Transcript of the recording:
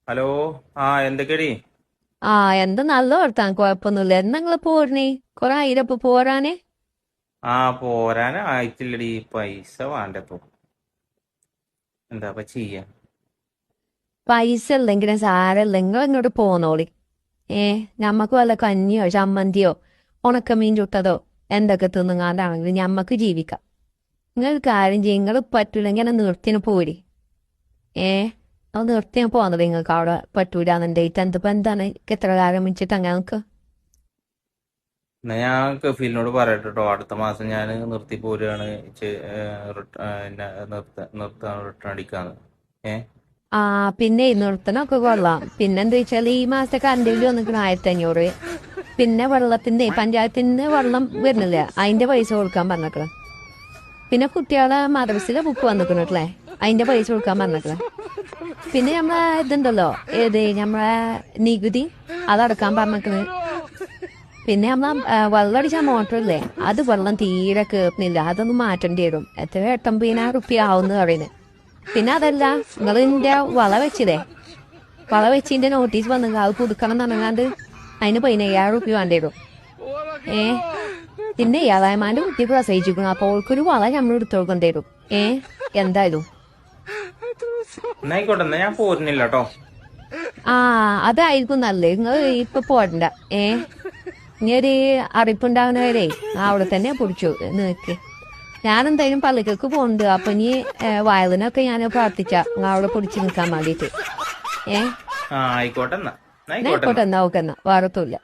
Hello. എന്തൊക്കെടി? ആ എന്താ നല്ല വർത്താൻ കൊഴപ്പൊന്നുമില്ല. എന്നാ നിങ്ങള് പോരണേ? കൊറേ ആയിരപ്പൊ പോരാനേ. പോരാൻ ആയിട്ടില്ലടി. പൈസ വേണ്ടപ്പോ. എന്താ ചെയ്യാ? പൈസ ഇല്ലെങ്കിലും സാരല്ല, നിങ്ങൾ ഇങ്ങോട്ട് പോന്നോളി. ഞമ്മക്ക് വല്ല കഞ്ഞിയോ ചമ്മന്തിയോ ഉണക്കമീൻ ചുട്ടതോ എന്തൊക്കെ തിന്നുങ്ങാണ്ടാണെങ്കിലും ഞമ്മക്ക് ജീവിക്കാം. നിങ്ങൾ കാര്യം ചെയ്യും, നിങ്ങൾ പറ്റൂലെങ്കിൽ എന്നെ നിർത്തിന് പോരി. ഏ അത് നിർത്തിയാ പോന്നത് നിങ്ങൾക്ക് അവിടെ പറ്റൂലെന്നുണ്ടെങ്കിൽ എന്തിപ്പോ എന്താണ് എത്ര കാലം വെച്ചിട്ട് അങ്ങനെ. എന്നാ ഞാൻ കഫീലിനോട് പറയട്ടോ. അടുത്ത മാസം ഞാൻ നിർത്തി പോരുകയാണ്. നിർത്താൻ റിട്ടേൺ അടിക്കാന്ന്. ഏ ആ പിന്നെ നിർത്തണൊക്കെ കൊള്ളാം. പിന്നെന്താ വെച്ചാൽ ഈ മാസത്തെ കറണ്ട് ബില്ല് വന്നിക്കണ 1500. പിന്നെ വെള്ളത്തിന്റെ പഞ്ചായത്തിന് വെള്ളം വരുന്നില്ല, അതിന്റെ പൈസ കൊടുക്കാൻ പറഞ്ഞേക്കണം. പിന്നെ കുട്ടികളെ മദ്രസിലെ ബുക്ക് വന്നിക്കണല്ലേ, അതിന്റെ പൈസ കൊടുക്കാൻ പറഞ്ഞേക്കണം. പിന്നെ നമ്മളെ ഇതുണ്ടല്ലോ, നമ്മളെ നികുതി അതടക്കാൻ പറഞ്ഞേക്കണ്. പിന്നെ നമ്മളെ വെള്ളം അടിച്ച മോട്ടറില്ലേ, അത് വെള്ളം തീരെ കേറുന്നില്ല, അതൊന്നും മാറ്റേണ്ടി വരും. എത്ര 8,000 ആവുന്ന പറയുന്നത്. പിന്നെ അതല്ല, നിങ്ങൾ ഇതിന്റെ വള വെച്ചില്ലേ, വള വെച്ചിന്റെ നോട്ടീസ് വന്നു, അത് പുതുക്കണം എന്നങ്ങാണ്ട് അതിന് 15,000 വേണ്ടി വരും. ഏ പിന്നെ ഏഴായ്മാന്റെ കുട്ടി പ്രസവിച്ചിരിക്കണം, അപ്പോൾ അവൾക്കൊരു വള നമ്മൾ എടുത്തു കൊടുക്കേണ്ടി വരും. എന്തായാലും എന്നായിക്കോട്ടെ, എന്നാ ഞാൻ പോരുന്നില്ല കേട്ടോ. ആ അതായിരിക്കും നല്ലത്. നിങ്ങൾ ഇപ്പൊ പോരണ്ട. ഇനി ഒരു അറിയിപ്പുണ്ടാവുന്നവരെ അവിടെ തന്നെ പിടിച്ചു നിക്ക്. ഞാനെന്തായാലും പള്ളിക്കൾക്ക് പോകുന്നുണ്ട്. അപ്പൊ ഇനി വയലിനൊക്കെ ഞാൻ പ്രാർത്ഥിച്ച അവിടെ പിടിച്ചു നിൽക്കാൻ വേണ്ടിട്ട്. ആയിക്കോട്ടെ എന്നാ. ആയിക്കോട്ടെ എന്നാ, ഓക്കെ എന്നാ, വേറൊത്തുമില്ല.